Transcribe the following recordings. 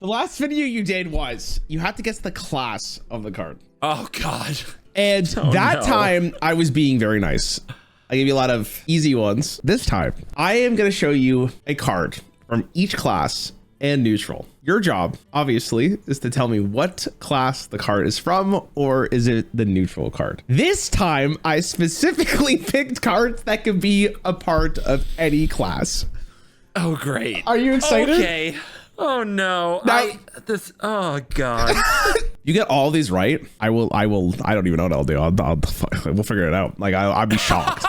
The last video you did was you had to guess the class of the card. Oh God. And time I was being very nice. I gave you a lot of easy ones. This time I am going to show you a card from each class and neutral. Your job, obviously, is to tell me what class the card is from, or is it the neutral card? This time, I specifically picked cards that could be a part of any class. Oh, great. Are you excited? Okay. Oh no. Oh God. You get all these right. I don't even know what I'll do. We'll figure it out. Like I'll be shocked.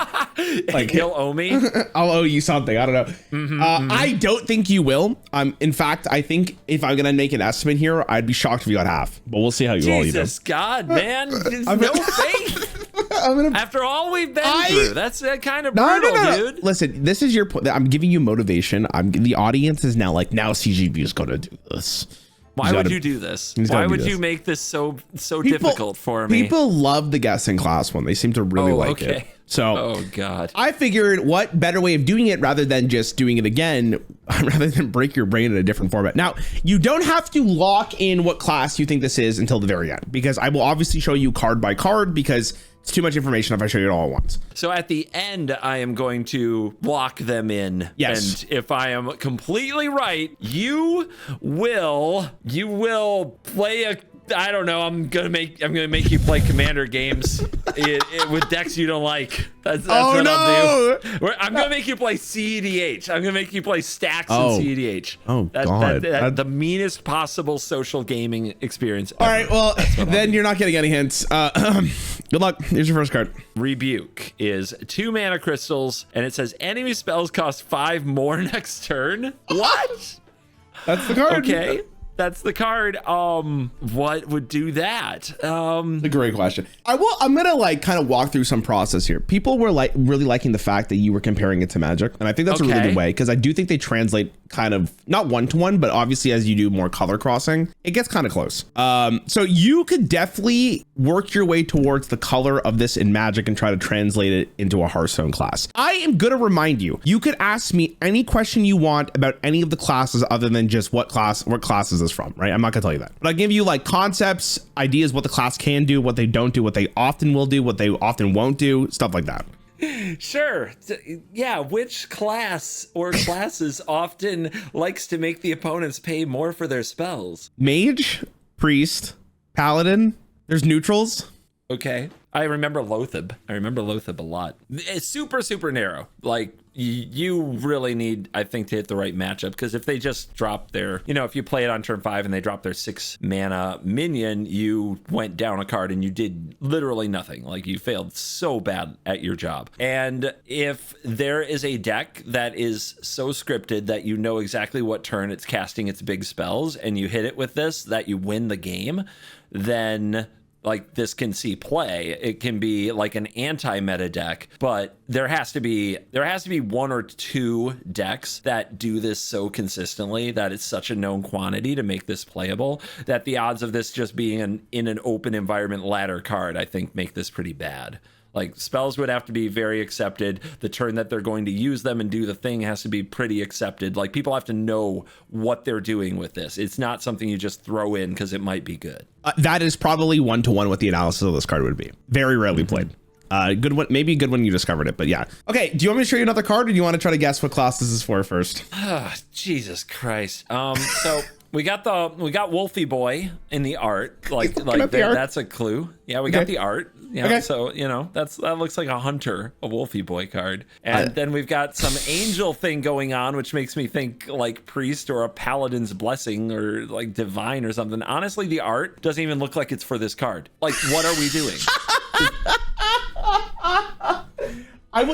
Like he'll owe me. I'll owe you something. I don't know. I don't think you will. In fact, I think if I'm gonna make an estimate here, I'd be shocked if you got half. But we'll see how you all you do. Jesus God, man. There's no faith. After all we've been through, that's kind of brutal, dude. Listen, this is your point. I'm giving you motivation. The audience is now like, now CGB is gonna do this. Why would you do this? Why would you make this so difficult for me? People love the guessing class one. They seem to really like it. So, oh God, I figured what better way of doing it rather than just doing it again, rather than break your brain in a different format. Now, you don't have to lock in what class you think this is until the very end, because I will obviously show you card by card, because it's too much information if I show you it all at once. So at the end, I am going to lock them in. Yes. And if I am completely right, you will play a, I don't know, I'm gonna make you play Commander games with decks you don't like. That's what I'll do. I'm gonna make you play CEDH. I'm gonna make you play stacks in CEDH. Oh God. The meanest possible social gaming experience ever. All right, well, then you're not getting any hints. Good luck. Here's your first card. Rebuke is 2 mana crystals, and it says enemy spells cost 5 more next turn. What? That's the card. Okay. That's the card. What would do that? A great question. I'm gonna like kind of walk through some process here. People were like really liking the fact that you were comparing it to Magic, and I think that's a really good way, because I do think they translate kind of not one-to-one, but obviously as you do more color crossing, it gets kind of close. So you could definitely work your way towards the color of this in Magic and try to translate it into a Hearthstone class. I am gonna remind you, you could ask me any question you want about any of the classes other than just what class is this from, right? I'm not gonna tell you that, but I'll give you like concepts, ideas, what the class can do, what they don't do, what they often will do, what they often won't do, stuff like that. Sure. Yeah. Which class or classes often likes to make the opponents pay more for their spells? Mage, priest, paladin. There's neutrals. Okay. I remember Lothab. A lot. It's super narrow. Like you really need, I think, to hit the right matchup, because if they just drop their, if you play it on turn 5 and they drop their 6 mana minion, you went down a card and you did literally nothing. Like you failed so bad at your job. And if there is a deck that is so scripted that you know exactly what turn it's casting its big spells and you hit it with this, that you win the game, then like this can see play. It can be like an anti-meta deck, but there has to be 1 or 2 decks that do this so consistently that it's such a known quantity to make this playable, that the odds of this just being in an open environment ladder card, I think, make this pretty bad. Like spells would have to be very accepted. The turn that they're going to use them and do the thing has to be pretty accepted. Like people have to know what they're doing with this. It's not something you just throw in because it might be good. That is probably 1-to-1 what the analysis of this card would be. Very rarely played. Good one, maybe good when you discovered it, but yeah. Okay, do you want me to show you another card, or do you want to try to guess what class this is for first? Jesus Christ. So we got Wolfie Boy in the art. Like that's a clue. Yeah, we got the art. Yeah, so that looks like a hunter, a Wolfie Boy card. And then we've got some angel thing going on, which makes me think like priest or a paladin's blessing or like divine or something. Honestly, the art doesn't even look like it's for this card. Like, what are we doing?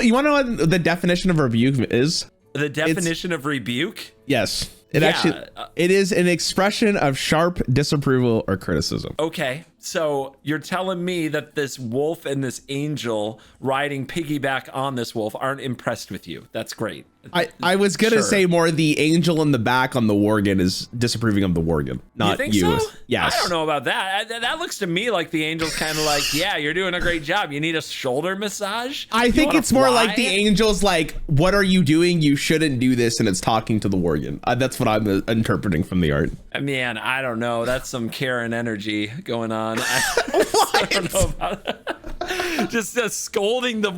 You want to know what the definition of rebuke is? The definition of rebuke? Yes. It is an expression of sharp disapproval or criticism. Okay. So you're telling me that this wolf and this angel riding piggyback on this wolf aren't impressed with you? That's great. I was gonna say more the angel in the back on the worgen is disapproving of the worgen, not you. Think you. So? Yes. I don't know about that. That looks to me like the angel's kind of like, yeah, you're doing a great job. You need a shoulder massage? I think it's more like the angel's like, what are you doing? You shouldn't do this, and it's talking to the worgen. That's what I'm interpreting from the art. Man, I don't know. That's some Karen energy going on. I don't know about that. Just scolding the.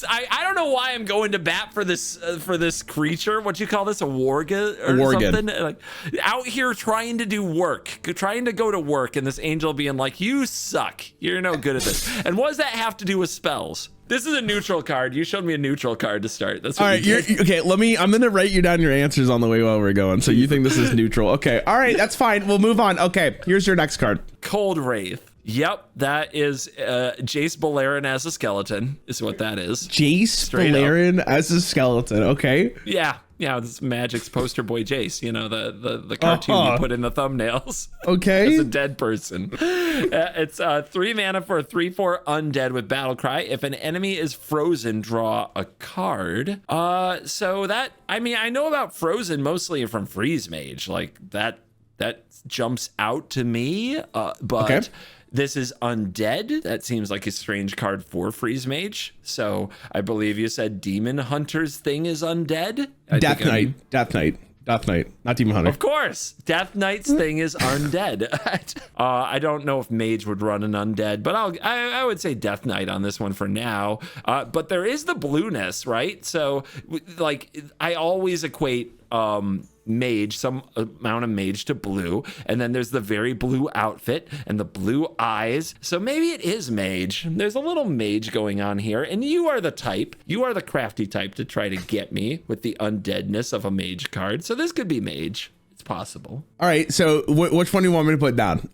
I don't know why I'm going to bat for this creature. What you call this, a warga or something? Like out here trying to do work, trying to go to work, and this angel being like, "You suck. You're no good at this." And what does that have to do with spells? This is a neutral card. You showed me a neutral card to start. That's what all right. Okay. I'm gonna write you down your answers on the way while we're going. So you think this is neutral? Okay. All right. That's fine. We'll move on. Okay. Here's your next card. Cold Wraith. Yep, that is Jace Beleren as a skeleton is what that is. Jace Beleren as a skeleton. Okay. Yeah, this Magic's poster boy Jace. You know, the cartoon you put in the thumbnails. Okay. As a dead person. It's 3 mana for a 3/4 undead with battle cry. If an enemy is frozen, draw a card. So that, I mean, I know about frozen mostly from Freeze Mage. Like that jumps out to me. But. Okay. This is undead. That seems like a strange card for Freeze Mage. So I believe you said Demon Hunter's thing is undead. Death Knight, not Demon Hunter. Of course. Death Knight's thing is undead. I don't know if Mage would run an undead, but I would say Death Knight on this one for now. But there is the blueness, right? So like I always equate mage, some amount of mage to blue, and then there's the very blue outfit and the blue eyes, so maybe it is mage. There's a little mage going on here, and you are the crafty type to try to get me with the undeadness of a mage card, so this could be mage. It's possible. All right, so which one do you want me to put down?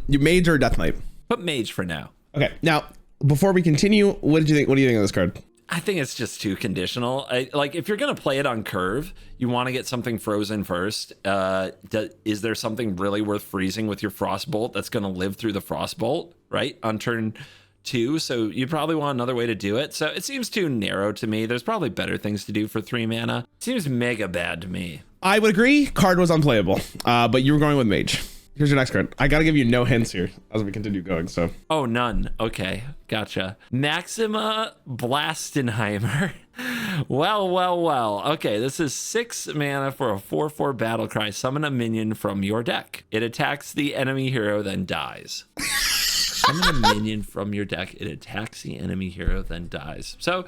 Your mage or Death Knight? Put mage for now. Okay, now before we continue, what do you think of this card? I think it's just too conditional. Like if you're going to play it on curve, you want to get something frozen first. Is there something really worth freezing with your Frostbolt that's going to live through the Frostbolt, right? On turn 2. So you probably want another way to do it. So it seems too narrow to me. There's probably better things to do for 3 mana. It seems mega bad to me. I would agree. Card was unplayable, but you were going with mage. Here's your next card. I got to give you no hints here as we continue going. So. Oh, none. Okay. Gotcha. Maxima Blastenheimer. Well. Okay, this is 6 mana for a 4/4 battle cry. Summon a minion from your deck. It attacks the enemy hero, then dies. Summon a minion from your deck. It attacks the enemy hero, then dies. So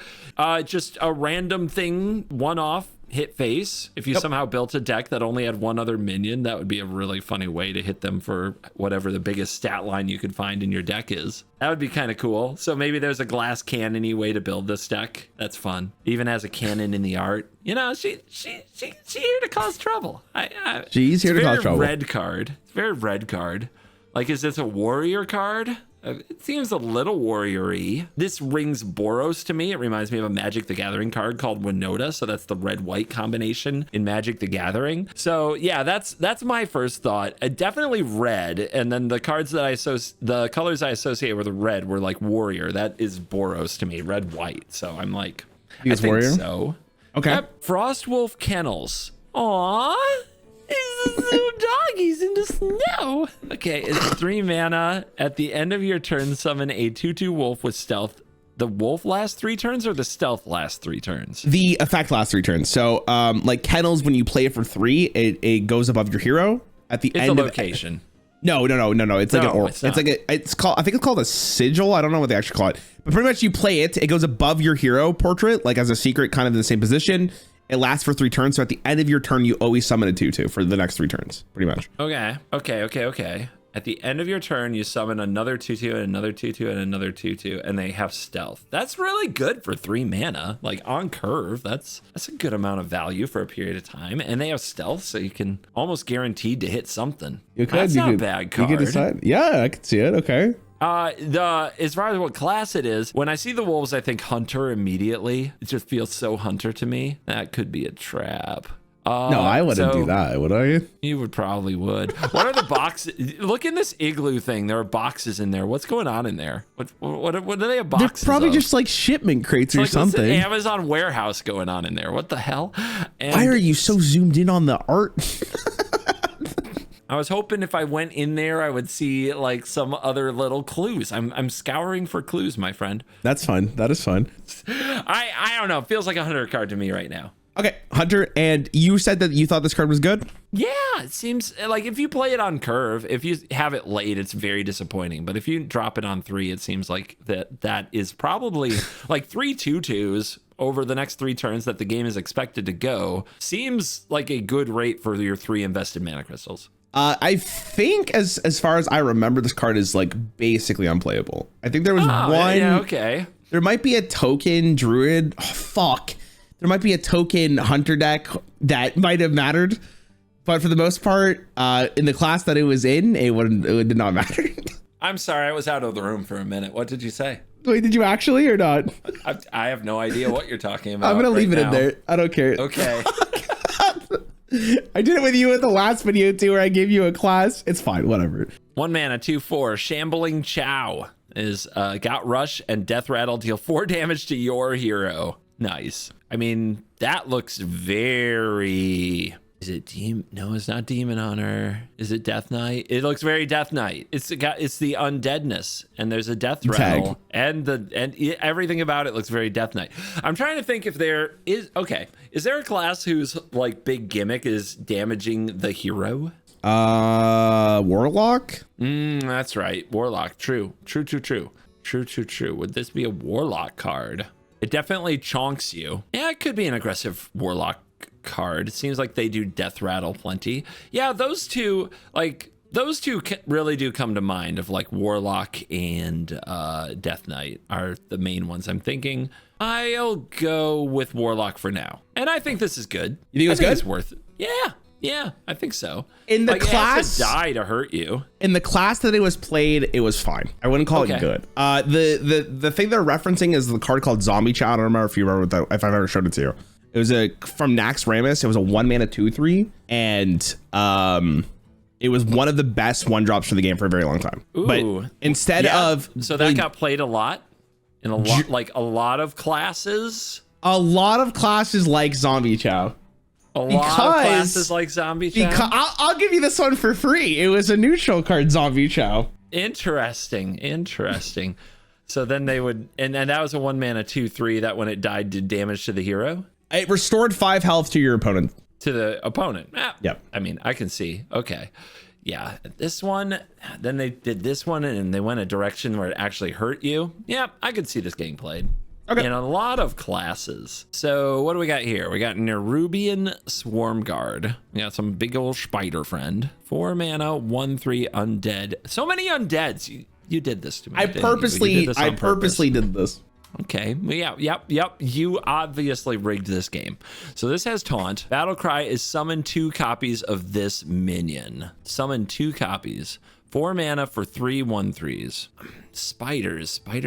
just a random thing, one-off. Hit face. If you somehow built a deck that only had one other minion, that would be a really funny way to hit them for whatever the biggest stat line you could find in your deck is. That would be kind of cool. So maybe there's a glass cannon-y way to build this deck. That's fun. Even has a cannon in the art. You know, she's here to cause trouble. She's here to cause trouble. Red card. It's a very red card. Like, is this a warrior card? It seems a little warrior-y. This rings Boros to me. It reminds me of a Magic the Gathering card called Winota. So that's the red-white combination in Magic the Gathering. So yeah, that's my first thought. Definitely red. And then the cards that the colors I associate with red were like warrior. That is Boros to me, red-white. So I'm like, I think warrior? So. Okay. Yep. Frostwolf Kennels. Aww. These little doggies in the snow. Okay, it's 3 mana. At the end of your turn, summon a 2/2 wolf with stealth. The wolf lasts 3 turns or the stealth lasts 3 turns? The effect lasts 3 turns. So like Kennels, when you play it for 3, it goes above your hero. At the end of location. No. It's like it's called, I think it's called a sigil. I don't know what they actually call it. But pretty much you play it, it goes above your hero portrait, like as a secret, kind of in the same position. It lasts for 3 turns, so at the end of your turn, you always summon a 2/2 for the next 3 turns, pretty much. Okay. At the end of your turn, you summon another 2/2 and another 2/2 and another 2/2, and they have stealth. That's really good for 3 mana. Like on curve, that's a good amount of value for a period of time. And they have stealth, so you can almost guaranteed to hit something. That's not a bad card. You can decide. Yeah, I can see it. Okay. As far as what class it is, when I see the wolves, I think hunter immediately. It just feels so hunter to me. That could be a trap. No, I wouldn't do that, would I? You would probably would. What are the boxes? Look in this igloo thing. There are boxes in there. What's going on in there? What do they have boxes? They're probably of? just like shipment crates or something. What's an Amazon warehouse going on in there? What the hell? And why are you so zoomed in on the art? I was hoping if I went in there, I would see like some other little clues. I'm scouring for clues, my friend. That's fun. That is fun. I don't know. It feels like a hunter card to me right now. Okay, Hunter, and you said that you thought this card was good? Yeah, it seems like if you play it on curve, if you have it late, it's very disappointing. But if you drop it on 3, it seems like that is probably like 3 2/2s over the next 3 turns that the game is expected to go. Seems like a good rate for your 3 invested mana crystals. I think as far as I remember, this card is like basically unplayable. I think there was one. Yeah, okay. There might be a token druid. Oh, fuck. There might be a token hunter deck that might have mattered, but for the most part, in the class that it was in, it did not matter. I'm sorry, I was out of the room for a minute. What did you say? Wait, did you actually or not? I have no idea what you're talking about. I'm gonna leave it in there. I don't care. Okay. I did it with you at the last video too, where I gave you a class. It's fine, whatever. 1 mana, 2/4. Shambling Chow is got rush and death rattle. Deal 4 damage to your hero. Nice. I mean, that looks very. Is it No, it's not Demon Hunter. Is it Death Knight? It looks very Death Knight. It's the undeadness, and there's a death rattle, and everything about it looks very Death Knight. I'm trying to think if there is. Okay, is there a class whose like big gimmick is damaging the hero? Warlock. That's right, Warlock. True. Would this be a Warlock card? It definitely chonks you. Yeah, it could be an aggressive Warlock card. It seems like they do death rattle plenty. Yeah, those two really do come to mind of like Warlock and Death Knight are the main ones I'm thinking. I'll go with Warlock for now. And I think this is good. You think it's good? It's worth it. Yeah, I think so. In the class, it has to die to hurt you. In the class that it was played, it was fine. I wouldn't call it good. The thing they're referencing is the card called Zombie Chow. I don't remember if you remember if I've ever showed it to you. It was from Nax Ramus. It was a 1 mana 2/3, and it was one of the best 1-drops for the game for a very long time. Ooh, but instead of that got played a lot in a lot of classes. A lot of classes like Zombie Chow. A lot of classes like Zombie Chow. I'll give you this one for free. It was a neutral card, Zombie Chow. Interesting. So then they would, and that was a 1 mana 2/3 that when it died did damage to the hero. It restored 5 health to your opponent. Yep. I mean, I can see. Okay. Yeah. This one, then they did this one and they went a direction where it actually hurt you. Yeah, I could see this getting played. Okay. In a lot of classes. So what do we got here? We got Nerubian Swarm Guard. We got some big old spider friend. 4 mana, 1/3 undead. So many undeads. You did this to me. I purposely did this. Okay. Yep. You obviously rigged this game. So this has taunt. Battle cry is summon 2 copies of this minion. Summon 2 copies. 4 mana for 3 1/3s. Spiders. Where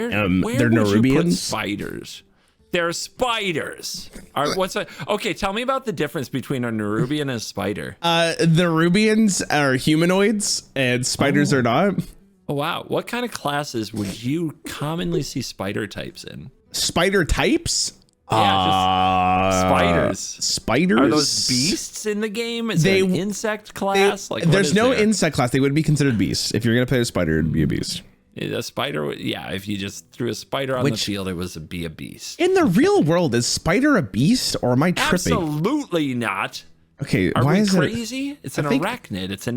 they're would you put spiders? They're spiders. Okay, tell me about the difference between a Nerubian and a spider. The Nerubians are humanoids and spiders are not. Oh, wow. What kind of classes would you commonly see spider types in? Spider types? Yeah, just spiders. Spiders? Are those beasts in the game? Is it an insect class? There's no insect class. They would be considered beasts. If you're going to play a spider, it'd be a beast. A spider, yeah, if you just threw a spider on the field, it was be a beast. In the real world, is spider a beast or am I tripping? Absolutely not. Okay, why is it crazy? It's an arachnid. It's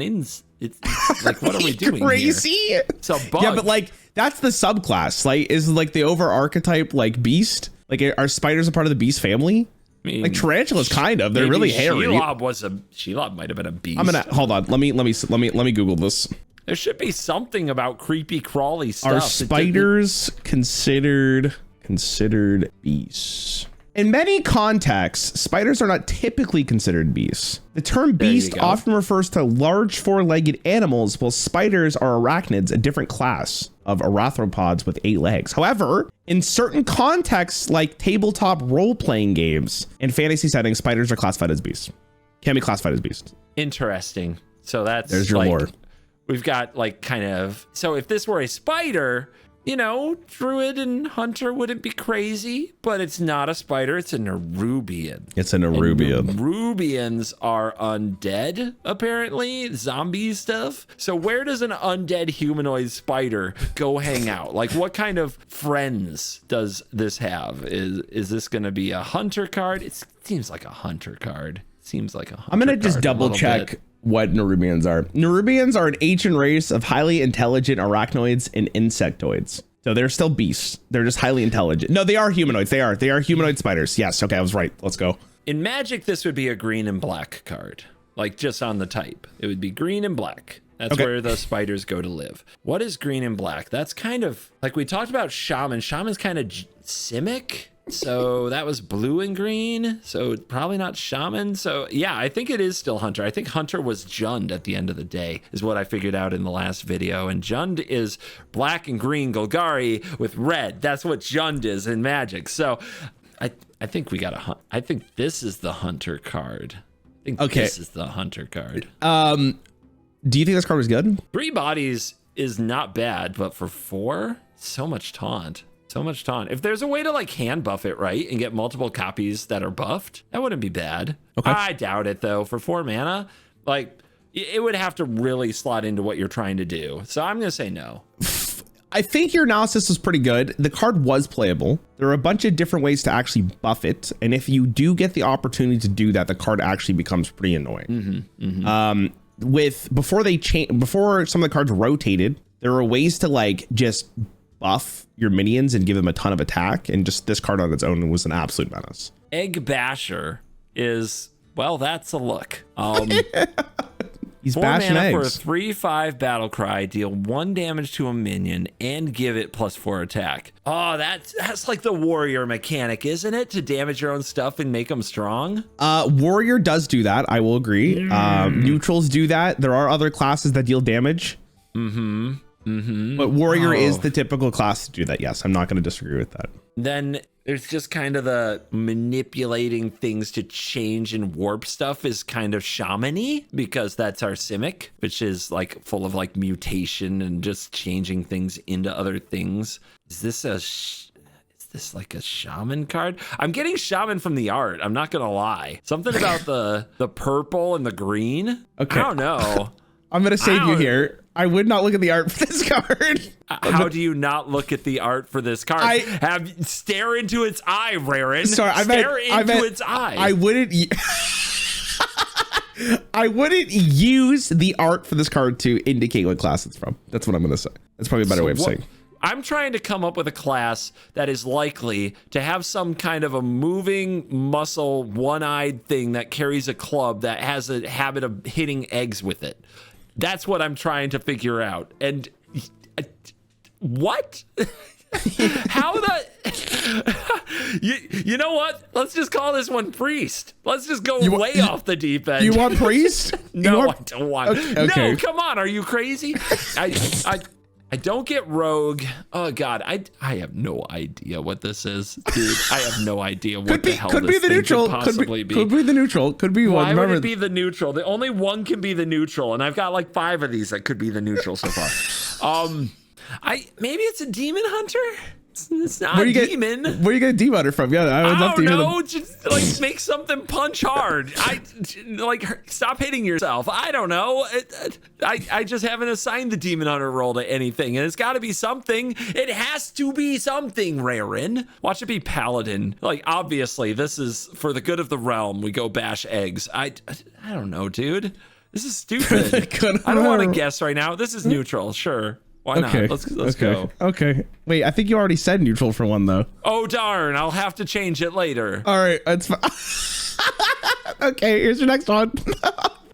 it's like, what are we doing crazy? Here? It's a bug. Yeah, but like that's the subclass. Like, is like the over archetype like beast? Like, are spiders a part of the beast family? I mean, like tarantulas, kind of. They're really hairy. Shelob might have been a beast. I'm gonna hold on. Let me Google this. There should be something about creepy crawly stuff. Are spiders considered beasts? In many contexts, spiders are not typically considered beasts. The term beast often refers to large 4-legged animals, while spiders are arachnids, a different class. of arthropods with 8 legs. However, in certain contexts like tabletop role-playing games and fantasy settings, spiders are classified as beasts. Can be classified as beasts. Interesting. So there's your lore. We've got like kind of, so if this were a spider, you know, druid and hunter wouldn't be crazy, but it's not a spider, it's a Nerubian. It's a Nerubian. And Nerubians are undead, apparently, zombie stuff. So where does an undead humanoid spider go hang out? Like, what kind of friends does this have? Is this going to be a hunter card? It seems like a hunter card. I'm going to just double check what Nerubians are. Nerubians are an ancient race of highly intelligent arachnoids and insectoids. So they're still beasts. They're just highly intelligent. No, they are humanoids. They are humanoid spiders. Yes. Okay. I was right. Let's go. In Magic, this would be a green and black card, like just on the type. It would be green and black. That's where the spiders go to live. What is green and black? That's kind of like we talked about shaman. Shaman's kind of simic. So that was blue and green. So probably not shaman. So yeah, I think it is still hunter. I think hunter was Jund at the end of the day is what I figured out in the last video. And Jund is black and green Golgari with red. That's what Jund is in Magic. So I think we got I think this is the hunter card. I think this is the hunter card. Do you think this card was good? 3 bodies is not bad, but for 4, so much taunt. So much taunt. If there's a way to like hand buff it right and get multiple copies that are buffed, that wouldn't be bad. Okay. I doubt it though. For 4 mana, like it would have to really slot into what you're trying to do. So I'm gonna say no. I think your analysis was pretty good. The card was playable. There are a bunch of different ways to actually buff it, and if you do get the opportunity to do that, the card actually becomes pretty annoying. Before some of the cards rotated, there were ways to like just buff your minions and give them a ton of attack, and just this card on its own was an absolute menace. Egg Basher is, well, that's a look. He's 4 bashing mana eggs. for a 3/5 battle cry, deal 1 damage to a minion and give it +4 attack. Oh, that's like the warrior mechanic, isn't it? To damage your own stuff and make them strong. Warrior does do that. I will agree. Neutrals do that. There are other classes that deal damage. But warrior is the typical class to do that. Yes, I'm not going to disagree with that. Then there's just kind of the manipulating things to change and warp stuff is kind of shamany, because that's our Simic, which is like full of like mutation and just changing things into other things. Is this like a shaman card? I'm getting shaman from the art. I'm not going to lie. Something about the purple and the green. Okay. I don't know. I'm going to save you here. I would not look at the art for this card. How do you not look at the art for this card? Stare into its eye, Rarran. Sorry, stare into its eye. I wouldn't use the art for this card to indicate what class it's from. That's what I'm going to say. That's probably a better way of saying. I'm trying to come up with a class that is likely to have some kind of a moving muscle, one-eyed thing that carries a club that has a habit of hitting eggs with it. That's what I'm trying to figure out. And what? How you know what? Let's just call this one priest. Let's just go way off the deep end. You want priest? No, I don't want. Okay. No, come on. Are you crazy? I don't get rogue. Oh God, I have no idea what this is, dude. I have no idea what the hell this thing could possibly be. Could be the neutral. Could be one. Why would it be the neutral? The only one can be the neutral, and I've got like 5 of these that could be the neutral so far. Maybe it's a demon hunter. It's not a demon. Where are you getting demon hunter from? Yeah, I would love to hear them. Just like make something punch hard. Stop hitting yourself. I don't know. I just haven't assigned the demon hunter role to anything, and it's got to be something. It has to be something, Rarran. Watch it be paladin. Like obviously, this is for the good of the realm. We go bash eggs. I don't know, dude. This is stupid. I don't want to guess right now. This is neutral. Sure. Why not? Let's go. Okay. Wait, I think you already said neutral for one though. Oh darn! I'll have to change it later. All right, that's fine. Okay, here's your next one.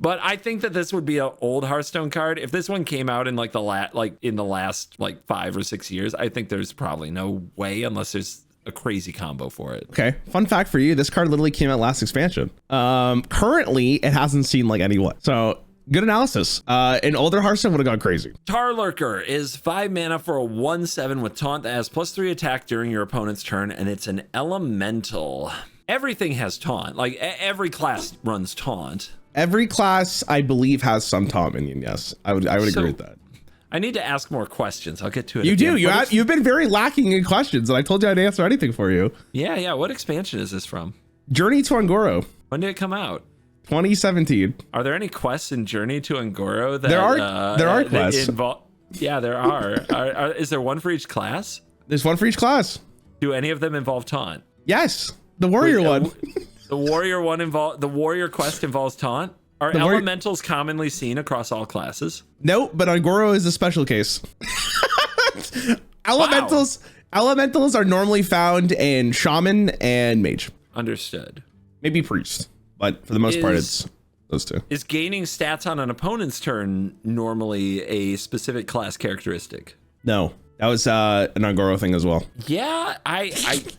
But I think that this would be an old Hearthstone card. If this one came out in like the last 5 or 6 years, I think there's probably no way unless there's a crazy combo for it. Okay. Fun fact for you: this card literally came out last expansion. Currently, it hasn't seen like any what. So Good analysis. An older Hearthstone would have gone crazy. Tar Lurker is 5 mana for a 1/7 with taunt that has +3 attack during your opponent's turn, and it's an elemental. Everything has taunt. Like every class runs taunt. Every class, I believe, has some taunt minion. Yes, I would agree with that. I need to ask more questions. I'll get to it. You do. You've been very lacking in questions, and I told you I'd answer anything for you. Yeah. What expansion is this from? Journey to Ungoro. When did it come out? 2017. Are there any quests in Journey to Ungoro that there are quests? Yeah, there are. Is there one for each class? There's one for each class. Do any of them involve taunt? Yes, the warrior one. The warrior one the warrior quest involves taunt. Are elementals commonly seen across all classes? Nope, but Ungoro is a special case. Elementals are normally found in shaman and mage. Understood. Maybe priest, but for the most part, it's those two. Is gaining stats on an opponent's turn normally a specific class characteristic? No, that was an Ungoro thing as well. Yeah, I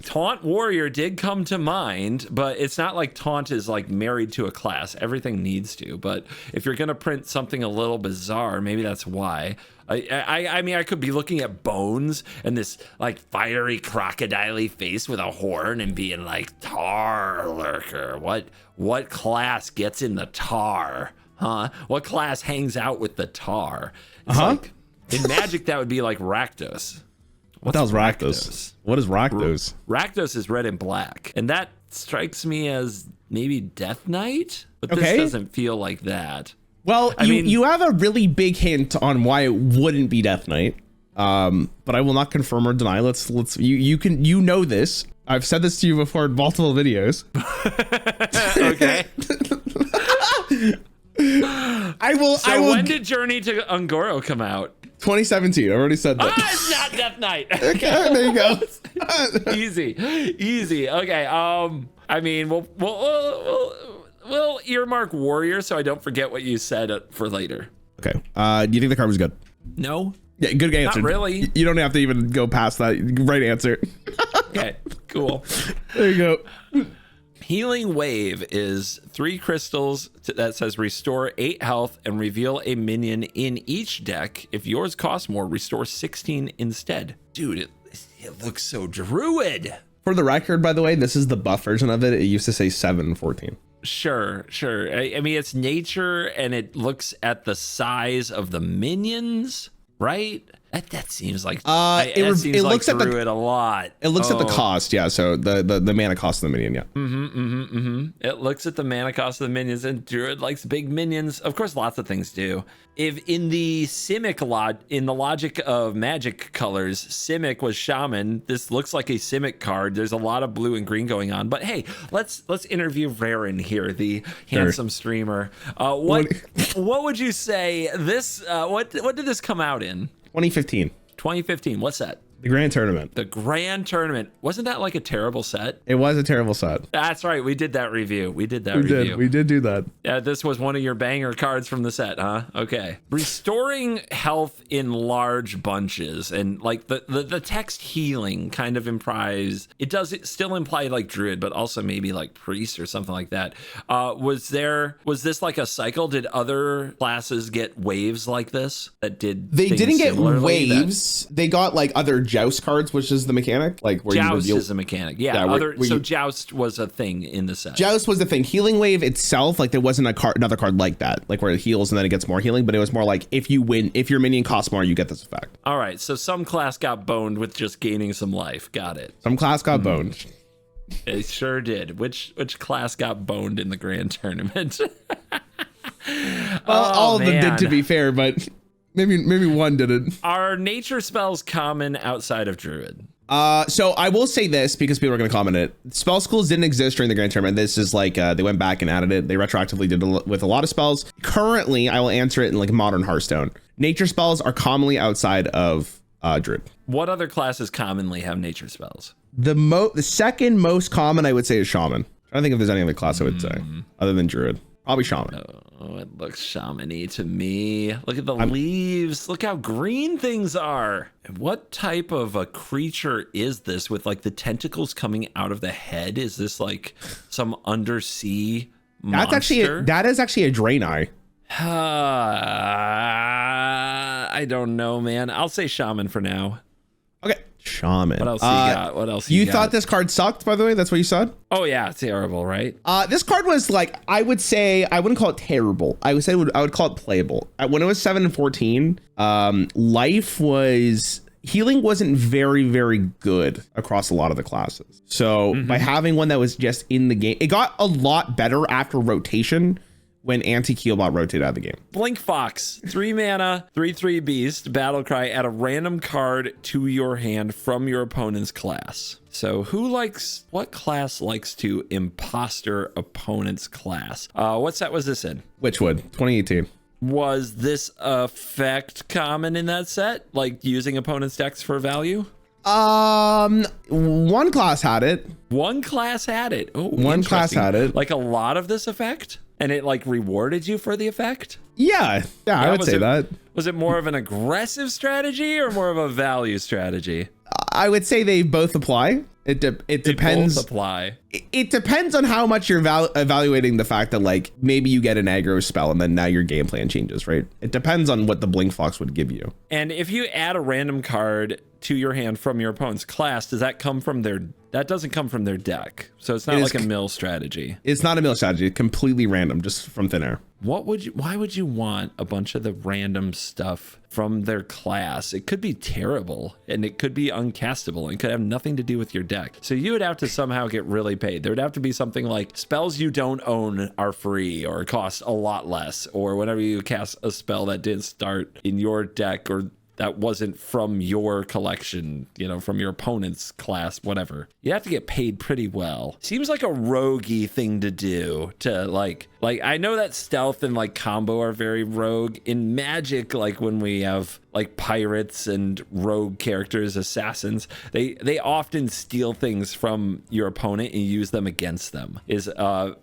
taunt warrior did come to mind, but it's not like taunt is like married to a class. Everything needs to, but if you're gonna print something a little bizarre, maybe that's why. I mean, I could be looking at bones and this like fiery crocodile face with a horn and being like, Tar Lurker. What class gets in the tar? Huh? What class hangs out with the tar? It's like, in Magic, that would be like Rakdos. What the hell's Rakdos? What is Rakdos? Rakdos is red and black. And that strikes me as maybe Death Knight, but Okay. this doesn't feel like that. Well, you have a really big hint on why it wouldn't be Death Knight, but I will not confirm or deny. You know this. I've said this to you before in multiple videos. Okay. When did Journey to Ungoro come out? 2017. I already said that. It's not Death Knight. Okay, there you go. Easy. Okay. I mean, we'll earmark warrior so I don't forget what you said for later. Okay. Do you think the card was good? No. Yeah, good answer. Not really. You don't have to even go past that. Right answer. Okay. Cool. There you go. Healing Wave is 3 crystals that says restore 8 health and reveal a minion in each deck. If yours costs more, restore 16 instead. Dude, it looks so druid. For the record, by the way, this is the buff version of it. It used to say 7/14. Sure. I mean, it's nature and it looks at the size of the minions, right? That seems like it looks like druid a lot. It looks at the cost, yeah. So the mana cost of the minion, yeah. It looks at the mana cost of the minions, and druid likes big minions. Of course, lots of things do. If in the in the logic of Magic colors, Simic was shaman. This looks like a Simic card. There's a lot of blue and green going on. But hey, let's interview Rarran here, the handsome streamer. What would you say this? What did this come out in? 2015. 2015. What's that? The Grand Tournament. The Grand Tournament. Wasn't that like a terrible set? It was a terrible set. That's right. We did that review. We did do that. Yeah, this was one of your banger cards from the set, huh? Okay. Restoring health in large bunches, and like the text healing kind of implies it still imply like druid, but also maybe like priest or something like that. Was this like a cycle? Did other classes get waves like this that did? They didn't get waves. They got like other joust cards, which is the mechanic, like where joust is a mechanic. So joust was a thing in the set. Joust was the thing. Healing Wave itself, like there wasn't another card like that, like where it heals and then it gets more healing, but it was more like if your minion costs more, you get this effect. All right, so some class got boned with just gaining some life. Got it. Some class got boned. It sure did. Which class got boned in the Grand Tournament? All of them did, to be fair, but maybe one didn't. Are nature spells common outside of druid? So I will say this because people are going to comment it. Spell schools didn't exist during the Grand Tournament. This is like they went back and added it. They retroactively did it with a lot of spells. Currently, I will answer it in like modern Hearthstone. Nature spells are commonly outside of druid. What other classes commonly have nature spells? The second most common, I would say, is shaman. I don't think if there's any other class I would say other than druid. Probably shaman. Oh, it looks shaman-y to me. Look at the leaves. Look how green things are. What type of a creature is this with like the tentacles coming out of the head? Is this like some undersea monster? That is actually a Draenei. I don't know, man. I'll say Shaman for now. Okay, Shaman. What else you got? What else you got? thought this card sucked, by the way? That's what you said? Oh yeah, it's terrible, right? This card was like, I would say, I wouldn't call it terrible. I would call it playable. When it was 7 and 14, healing wasn't very, very good across a lot of the classes. So by having one that was just in the game, it got a lot better after rotation when anti-Keelbot rotated out of the game. Blink Fox, 3 mana, 3/3 beast, battle cry, add a random card to your hand from your opponent's class. So what class likes to imposter opponent's class? What set was this in? Witchwood, 2018. Was this effect common in that set? Like using opponent's decks for value? One class had it. One class had it. Oh, one class had it. Like a lot of this effect? And it like rewarded you for the effect? Yeah, I would say that. Was it more of an aggressive strategy or more of a value strategy? I would say they both apply. It depends. Both apply. It depends on how much you're evaluating the fact that like maybe you get an aggro spell and then now your game plan changes, right? It depends on what the Blink Fox would give you. And if you add a random card to your hand from your opponent's class, does that come from that doesn't come from their deck? So it's not like a mill strategy. It's not a mill strategy. It's completely random, just from thin air. Why would you want a bunch of the random stuff from their class? It could be terrible and it could be uncastable and could have nothing to do with your deck. So you would have to somehow get really paid. There would have to be something like spells you don't own are free or cost a lot less, or whenever you cast a spell that didn't start in your deck or that wasn't from your collection, from your opponent's class, whatever. You have to get paid pretty well. Seems like a roguey thing to do to like I know that stealth and like combo are very rogue. In Magic, like when we have like pirates and rogue characters, assassins, they often steal things from your opponent and use them against them. Is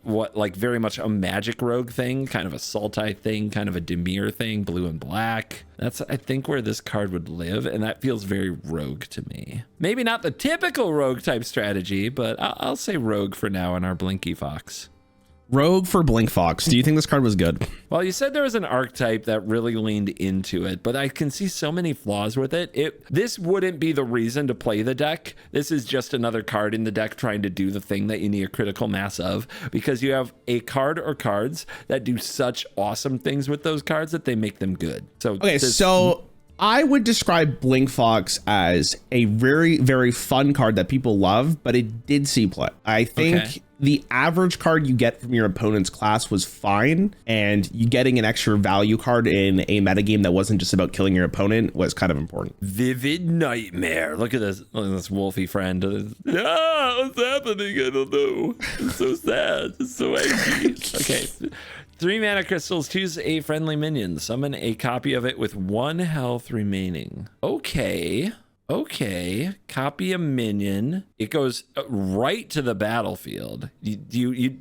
what like very much a Magic rogue thing, kind of a Sultai thing, kind of a Dimir thing, blue and black. That's, I think, where this card would live, and that feels very rogue to me. Maybe not the typical rogue type strategy, but I'll say rogue for now on our Blinky Fox. Rogue for Blink Fox. Do you think this card was good? Well, you said there was an archetype that really leaned into it, but I can see so many flaws with it. This wouldn't be the reason to play the deck. This is just another card in the deck trying to do the thing that you need a critical mass of, because you have a card or cards that do such awesome things with those cards that they make them good. So I would describe Blink Fox as a very, very fun card that people love, but it did see play. I think the average card you get from your opponent's class was fine, and you getting an extra value card in a metagame that wasn't just about killing your opponent was kind of important. Vivid Nightmare. Look at this wolfy friend. What's happening? I don't know. It's so sad. It's so angry. Okay. 3 mana crystals, choose a friendly minion. Summon a copy of it with 1 health remaining. Okay. Copy a minion. It goes right to the battlefield. You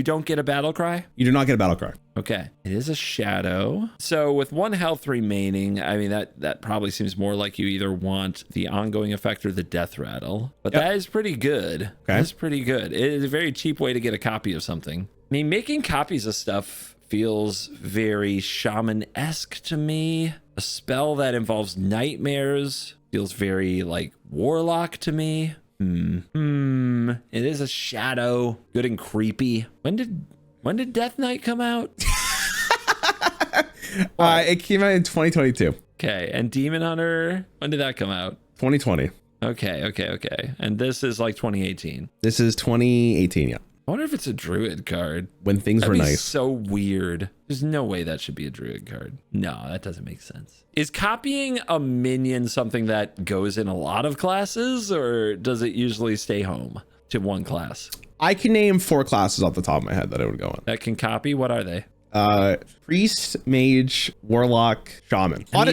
don't get a battle cry? You do not get a battle cry. Okay. It is a shadow. So with 1 health remaining, I mean, that probably seems more like you either want the ongoing effect or the death rattle. But that is pretty good. Okay. That's pretty good. It is a very cheap way to get a copy of something. I mean, making copies of stuff feels very shaman-esque to me. A spell that involves nightmares feels very like warlock to me. It is a shadow, good and creepy. When did Death Knight come out? It came out in 2022. Okay, and Demon Hunter, when did that come out? 2020. Okay. And this is like 2018. This is 2018, yeah. I wonder if it's a druid card. When things were nice. So weird. There's no way that should be a druid card. No, that doesn't make sense. Is copying a minion something that goes in a lot of classes, or does it usually stay home to one class? I can name 4 classes off the top of my head that it would go in. That can copy? What are they? Priest, mage, warlock, shaman. Druid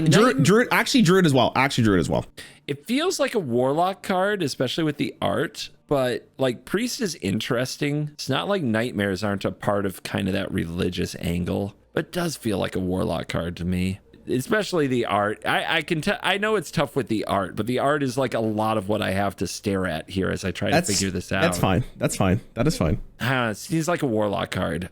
as well. Druid as well. It feels like a warlock card, especially with the art, but like priest is interesting. It's not like nightmares aren't a part of kind of that religious angle, but it does feel like a warlock card to me. Especially the art. I know it's tough with the art, but the art is like a lot of what I have to stare at here as I try to figure this out. That's fine. That is fine. It seems like a warlock card.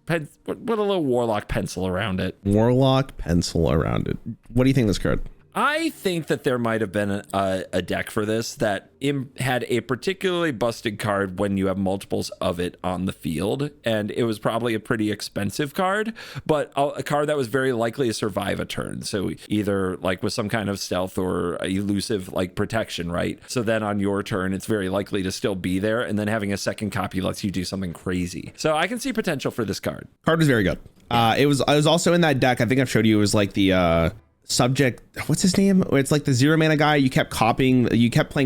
put a little warlock pencil around it. Warlock pencil around it. What do you think of this card? I think that there might have been a deck for this that had a particularly busted card when you have multiples of it on the field, and it was probably a pretty expensive card, but a card that was very likely to survive a turn. So either like with some kind of stealth or elusive like protection, right? So then on your turn, it's very likely to still be there, and then having a second copy lets you do something crazy. So I can see potential for this card. Card was very good. It was also in that deck. I think I've showed you. It was like the subject, what's his name? It's like the 0 mana guy. You kept playing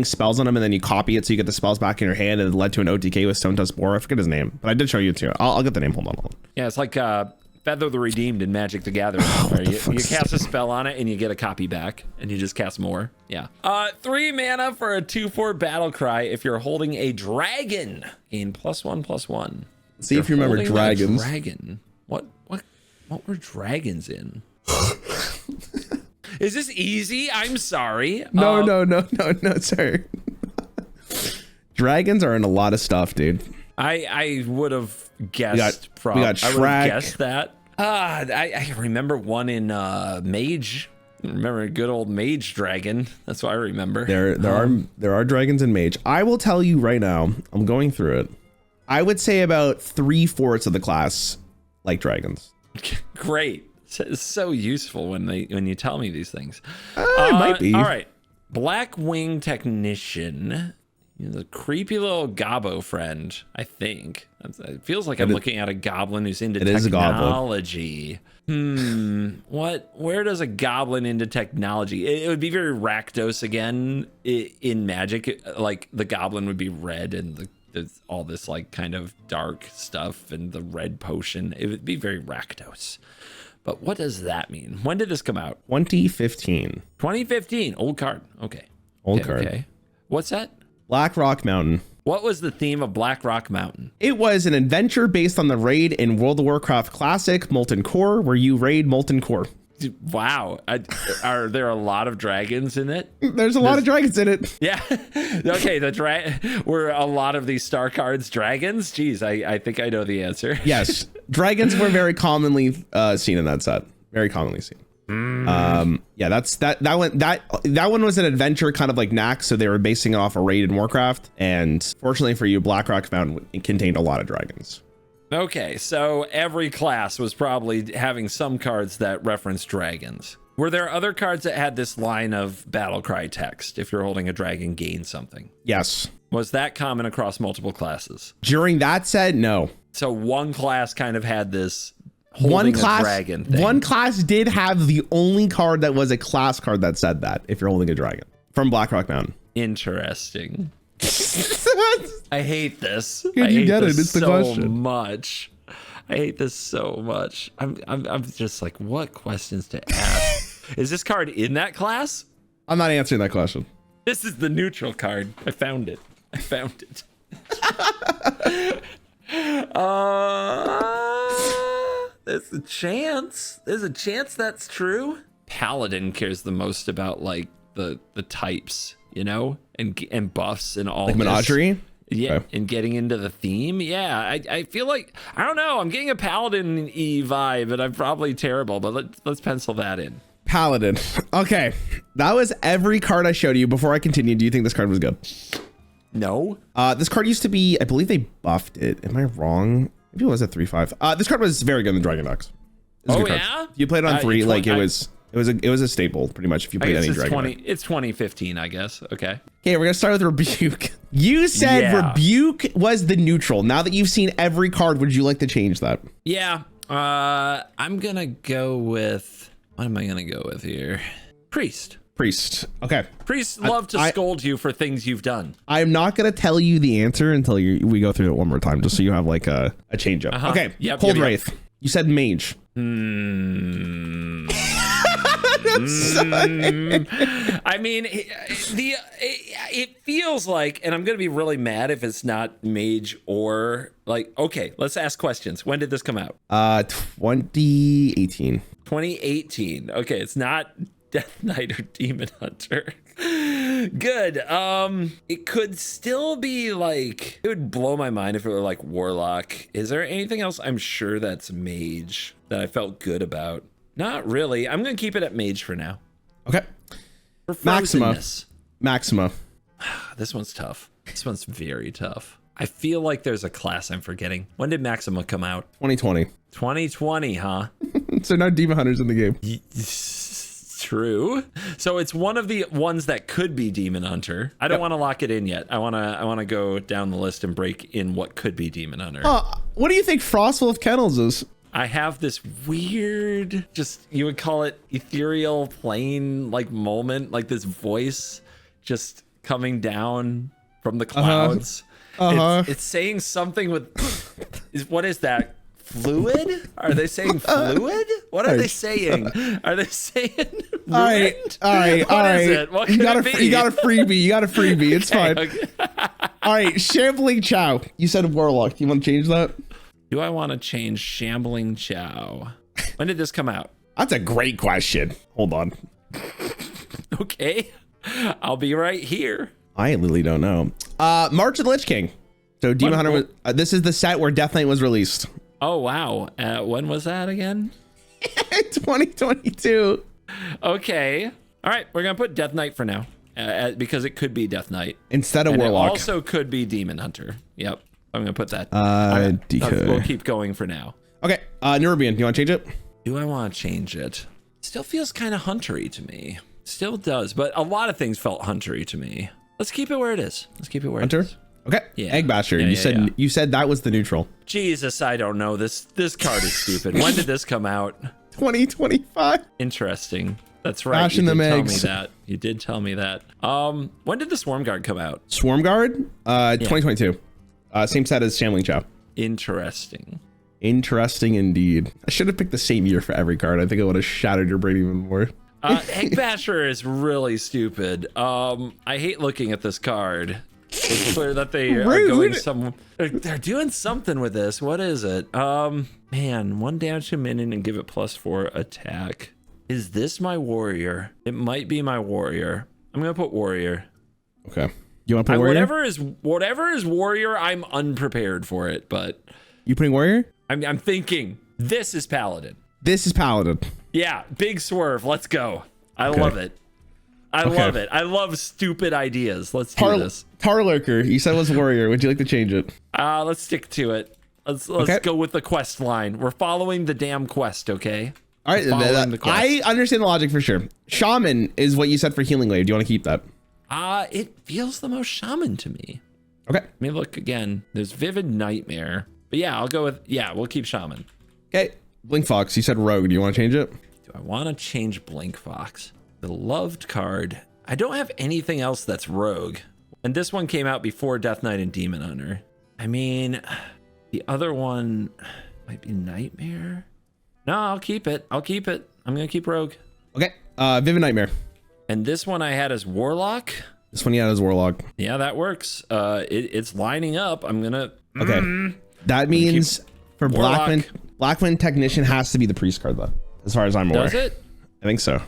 spells on him, and then you copy it so you get the spells back in your hand, and it led to an OTK with Stone Touch Spore. I forget his name, but I did show you too. I'll get the name. Hold on. Yeah, it's like Feather the Redeemed in Magic the Gathering, where you cast a spell on it and you get a copy back, and you just cast more. Yeah. 3 mana for a 2/4 battle cry. If you're holding a dragon, gain +1/+1. See if you remember dragons. Dragon. What were dragons in? Is this easy? I'm sorry. No, sorry. Dragons are in a lot of stuff, dude. I would have guessed. We got I would have Shrek. guessed that. I remember one in Mage. I remember a good old Mage dragon. That's what I remember. There are dragons in Mage. I will tell you right now. I'm going through it. I would say about 3/4 of the class like dragons. Great. It's so useful when you tell me these things. It might be. All right. Black Wing Technician. The creepy little gobbo friend, I think. It feels like I'm looking at a goblin who's into technology. Where does a goblin into technology? It would be very Rakdos again in Magic. Like the goblin would be red and there's all this like kind of dark stuff and the red potion. It would be very Rakdos. But what does that mean? When did this come out? 2015. 2015. Old card. Okay. Old card. Okay. What's that? Black Rock Mountain. What was the theme of Black Rock Mountain? It was an adventure based on the raid in World of Warcraft Classic Molten Core, where you raid Molten Core. Wow. Are there a lot of dragons in it? There's a lot of dragons in it. Yeah. Okay. Were a lot of these star cards dragons? Jeez, I think I know the answer. Yes. Dragons were very commonly seen in that set. Very commonly seen. Yeah, that one was an adventure kind of like Knack, so they were basing it off a raid in Warcraft, and fortunately for you, Black Rock Mountain contained a lot of dragons. Okay, so every class was probably having some cards that referenced dragons. Were there other cards that had this line of battle cry text? If you're holding a dragon, gain something. Yes. Was that common across multiple classes? During that set, no. So one class kind of had this holding a dragon thing. One class did have the only card that was a class card that said that, if you're holding a dragon, from Black Rock Mountain. Interesting. I hate this. You get it. It's the question. So much. I hate this so much. I'm just like, what questions to ask? Is this card in that class? I'm not answering that question. This is the neutral card. I found it. There's a chance. There's a chance that's true. Paladin cares the most about like the types, you know, and buffs and all. Like Menagerie? Yeah, Okay. and getting into the theme. Yeah, I feel like, I don't know, I'm getting a Paladin-y vibe, and I'm probably terrible, but let's pencil that in. Paladin. Okay. That was every card I showed you. Before I continue, do you think this card was good? No. This card used to be, I believe they buffed it. Am I wrong? Maybe it was a 3/5. This card was very good in Dragon decks. Oh, yeah? If you played it on 3, like it was a staple pretty much if you played any Dragon deck. It's 2015, I guess. Okay. Okay, we're gonna start with Rebuke. You said Rebuke was the neutral. Now that you've seen every card, would you like to change that? Yeah. I'm gonna go with, what am I gonna go with here? Priest. Okay. Priests love to scold you for things you've done. I'm not gonna tell you the answer until we go through it one more time, just so you have like a change up. Okay. Yep, Cold Wraith. You said Mage. I mean, it feels like, and I'm going to be really mad if it's not Mage or like, okay, let's ask questions. When did this come out? 2018. 2018. Okay, it's not Death Knight or Demon Hunter. Good. It could still be like, it would blow my mind if it were like Warlock. Is there anything else? I'm sure that's Mage that I felt good about. Not really. I'm gonna keep it at Mage for now. Okay. For Maxima. frozenness. Maxima. This one's tough. This one's very tough. I feel like there's a class I'm forgetting. When did Maxima come out? 2020. 2020, huh? So no Demon Hunters in the game. True. So it's one of the ones that could be Demon Hunter. I don't want to lock it in yet. I want to go down the list and break in what could be Demon Hunter. What do you think Frostful of Kennels is? I have this weird, just, you would call it ethereal plane like moment, like this voice just coming down from the clouds. It's saying something with, what is that? Fluid? Are they saying fluid? What are they saying? Are they saying ruined? All right. What you got could it be? You got a freebie. It's fine. Okay. All right, Shambling Chow. You said Warlock. Do you want to change that? Do I want to change Shambling Chow? When did this come out? That's a great question. Hold on. Okay. I'll be right here. I literally don't know. March of the Lich King. So Demon Hunter was, this is the set where Death Knight was released. Oh, wow. When was that again? 2022. Okay. All right. We're going to put Death Knight for now because it could be Death Knight. Instead of and Warlock. It also could be Demon Hunter. Yep. I'm going to put that. We'll keep going for now. Okay. Nerubian, you want to change it? Do I want to change it? Still feels kind of huntery to me. Still does. But a lot of things felt huntery to me. Let's keep it where it is. Let's keep it where Hunter? it is. Okay. Yeah. Egg Basher. You said that was the neutral. Jesus, I don't know. This card is stupid. When did this come out? 2025. Interesting. That's right. Bashing You did them tell eggs. me that. You did tell me that. When did the Swarm Guard come out? Swarm Guard? 2022. Same set as Shambling Chow. Interesting. Interesting indeed. I should have picked the same year for every card. I think it would have shattered your brain even more. Egg Basher is really stupid. I hate looking at this card. It's clear that they are going they're doing something with this. What is it? Man, 1 damage to minion and give it +4 attack. Is this my warrior? It might be my warrior. I'm gonna put warrior. Okay. You want to put warrior? Whatever is warrior, I'm unprepared for it, but you putting warrior? I'm thinking this is paladin. This is paladin. Yeah, big swerve. Let's go. I love it. I love it. I love stupid ideas. Let's do this. Tarlurker, you said it was warrior. Would you like to change it? Let's stick to it. Let's go with the quest line. We're following the damn quest, okay? All right, I understand the logic for sure. Shaman is what you said for Healing Wave. Do you want to keep that? It feels the most shaman to me. Okay. Let me look again. There's Vivid Nightmare. But yeah, I'll go with, we'll keep shaman. Okay. Blink Fox, you said rogue. Do you want to change it? Do I want to change Blink Fox? The loved card. I don't have anything else that's rogue. And this one came out before Death Knight and Demon Hunter. I mean, the other one might be Nightmare. No, I'll keep it. I'm going to keep rogue. Okay. Vivid Nightmare. And this one I had as Warlock. This one you had as Warlock. Yeah, that works. It's lining up. I'm going to... Okay. That means for Blackman Technician has to be the priest card though, as far as I'm aware. Does it? I think so,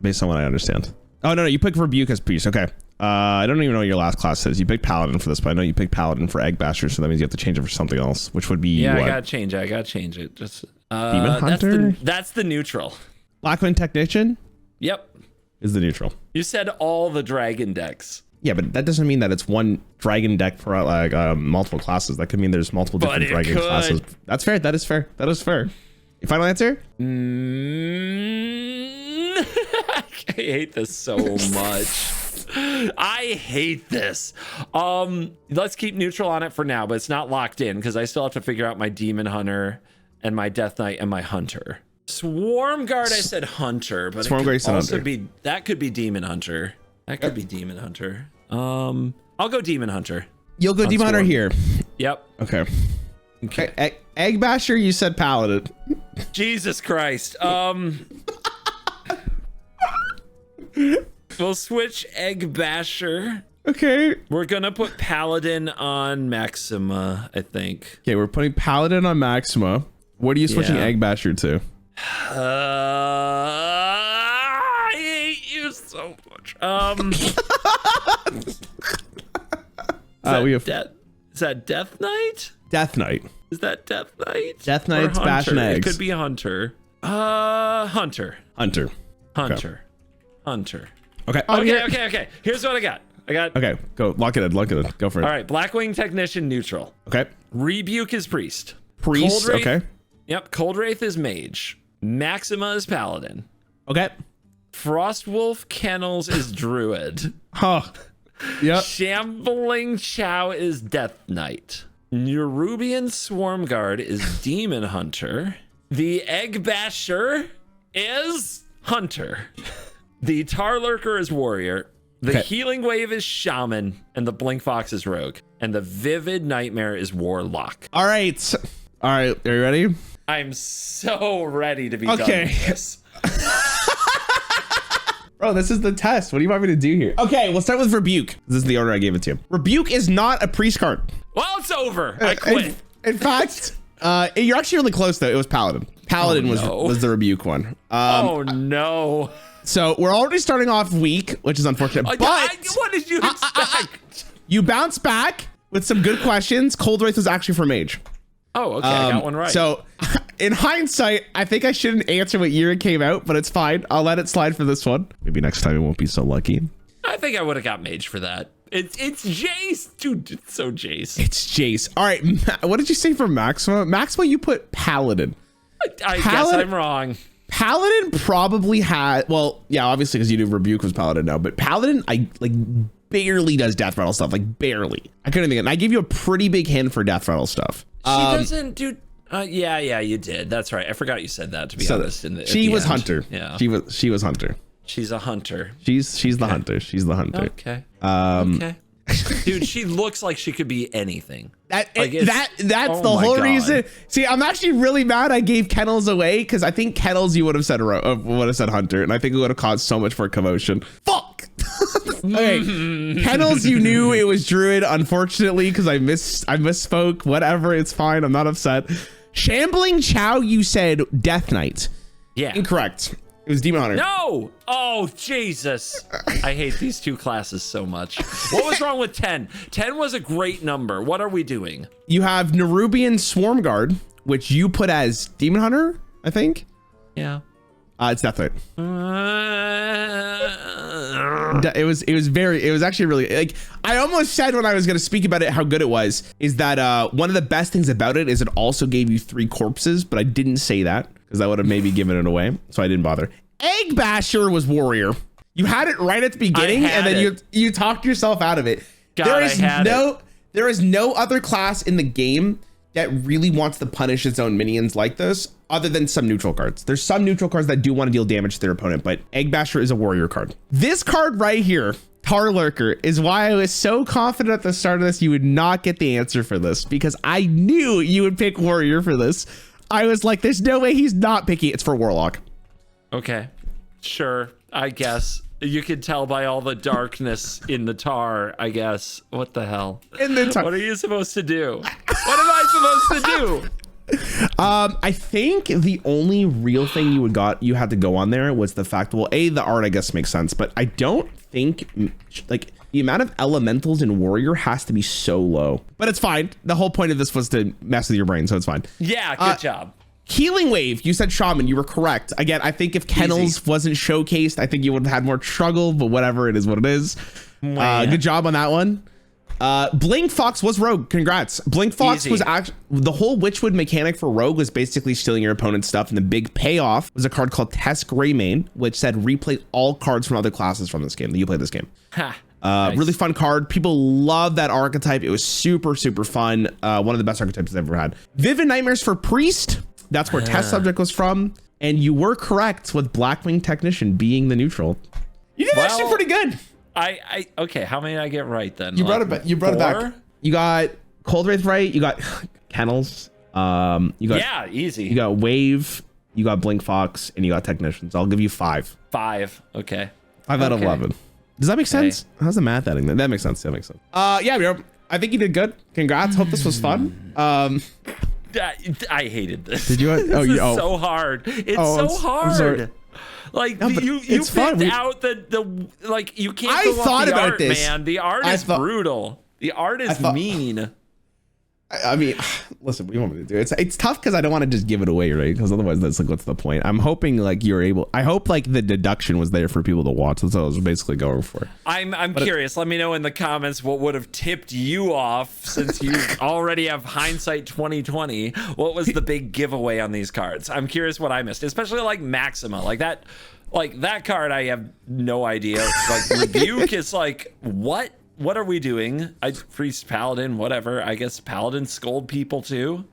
based on what I understand. Oh no, you picked Rebuke as priest. Okay. I don't even know what your last class says. You picked Paladin for this, but I know you picked Paladin for Egg Basher, so that means you have to change it for something else, which would be what? I gotta change it. Just Demon Hunter. That's the neutral. Blackman Technician. Yep. Is the neutral. You said all the dragon decks. Yeah, but that doesn't mean that it's one dragon deck for like multiple classes. That could mean there's multiple different dragon classes. That's fair. That is fair. Your final answer? I hate this so much. I hate this. Let's keep neutral on it for now, but it's not locked in because I still have to figure out my Demon Hunter and my Death Knight and my Hunter. Swarm Guard, I said Hunter, but Swarm Guard also be that could be Demon Hunter. That could be Demon Hunter. I'll go Demon Hunter. You'll go Demon Hunter here. Yep. Okay. Egg Basher, you said Paladin. Jesus Christ. We'll switch Egg Basher. Okay. We're gonna put Paladin on Maxima, I think. Okay, we're putting Paladin on Maxima. What are you switching Egg Basher to? I hate you so much. Is that Death Knight? Death Knight. Is that Death Knight? Death Knight's bashing eggs. It could be Hunter. Hunter. Hunter. Okay. Okay. Here's what I got. Okay, go. Lock it in. Go for it. All right. Blackwing Technician neutral. Okay. Rebuke is Priest. Priest, okay. Yep. Cold Wraith is Mage. Maxima is Paladin. Okay. Frostwolf Kennels is Druid. Huh. Yep. Shambling Chow is Death Knight. Nerubian Swarmguard is Demon Hunter. The Egg Basher is Hunter. The Tar Lurker is Warrior. The Healing Wave is Shaman. And the Blink Fox is Rogue. And the Vivid Nightmare is Warlock. All right. Are you ready? I'm so ready to be done with this. Bro, this is the test. What do you want me to do here? Okay, we'll start with Rebuke. This is the order I gave it to. Rebuke is not a priest card. Well, it's over. I quit. In fact, you're actually really close though. It was Paladin. Paladin was the Rebuke one. Oh no. So we're already starting off weak, which is unfortunate. But what did you expect? You bounced back with some good questions. Cold Wraith was actually for Mage. Oh, okay. I got one right. So in hindsight, I think I shouldn't answer what year it came out, but it's fine. I'll let it slide for this one. Maybe next time it won't be so lucky. I think I would have got Mage for that. It's Jace. Dude, it's so Jace. It's Jace. All right. What did you say for Maxima? Maxima, you put Paladin. I guess I'm wrong. Paladin probably had, well, yeah, obviously because you knew Rebuke was Paladin now, but Paladin, barely does death rattle stuff, barely. I couldn't think of it. And I gave you a pretty big hint for death rattle stuff. She doesn't do. Yeah, you did. That's right. I forgot you said that. To be honest, she was Hunter. Yeah, she was Hunter. She's a hunter. She's the hunter. She's the hunter. Okay. Okay. Dude, she looks like she could be anything. That's the whole reason. See, I'm actually really mad I gave Kennels away because I think Kennels you would have said Hunter, and I think it would have caused so much more commotion. Fuck. Okay, Kennels, you knew it was Druid, unfortunately, because I misspoke. Whatever, it's fine. I'm not upset. Shambling Chow, you said Death Knight. Yeah. Incorrect. It was Demon Hunter. No! Oh, Jesus. I hate these two classes so much. What was wrong with 10? 10 was a great number. What are we doing? You have Nerubian Swarmguard, which you put as Demon Hunter, I think. Yeah. It's Death Knight. It was actually really, I almost said when I was going to speak about it how good it was, is that one of the best things about it is it also gave you 3 corpses, but I didn't say that because I would have maybe given it away, so I didn't bother. Egg Basher was Warrior. You had it right at the beginning, and then you talked yourself out of it. There is no other class in the game that really wants to punish its own minions like this, other than some neutral cards. There's some neutral cards that do want to deal damage to their opponent, but Egg Basher is a Warrior card. This card right here, Tar Lurker, is why I was so confident at the start of this you would not get the answer for this, because I knew you would pick Warrior for this. I was like, there's no way he's not picking. It's for Warlock. Okay, sure, I guess. You could tell by all the darkness in the tar, I guess. What the hell? In the tar. What are you supposed to do? What am I supposed to do? I think the only real thing you had to go on there was the fact, well, the art I guess makes sense, but I don't think the amount of elementals in Warrior has to be so low. But it's fine. The whole point of this was to mess with your brain, so it's fine. Yeah, good job. Healing Wave, you said Shaman, you were correct. Again, I think if Kennels wasn't showcased, I think you would have had more struggle, but whatever, it is what it is. Good job on that one. Blink Fox was Rogue. Congrats. Blink Fox was actually the whole Witchwood mechanic for Rogue was basically stealing your opponent's stuff, and the big payoff was a card called Test Greymane, which said replay all cards from other classes from this game that you played this game. Nice. Really fun card. People love that archetype. It was super fun. One of the best archetypes I've ever had. Vivid Nightmares for Priest. That's where Test Subject was from, and you were correct with Blackwing Technician being the neutral. You did actually pretty good. Okay, how many did I get right then? You brought it back. You got Cold Wraith right. You got Kennels. Easy. You got Wave. You got Blink Fox, and you got Technicians. I'll give you 5. 5. Okay. 5 out of 11. Does that make sense? How's the math adding? That makes sense. That makes sense. Yeah, bro. I think you did good. Congrats. Hope this was fun. I hated this. Did you? This is so hard. It's so hard. Like No, but you it's fun. picked out the like you can't I go off thought the about art, this. man. The art is brutal. The art is mean. I mean, listen, what do you want me to do? It's tough because I don't want to just give it away, right? Because otherwise, that's like, what's the point? I'm hoping like you're able. I hope like the deduction was there for people to watch. That's what I was basically going for. I'm curious. Let me know in the comments what would have tipped you off, since you already have hindsight 2020. What was the big giveaway on these cards? I'm curious what I missed, especially like Maxima, like that. Like that card, I have no idea. Like Rebuke is like, what? What are we doing? Priest Paladin, whatever. I guess Paladin scold people too.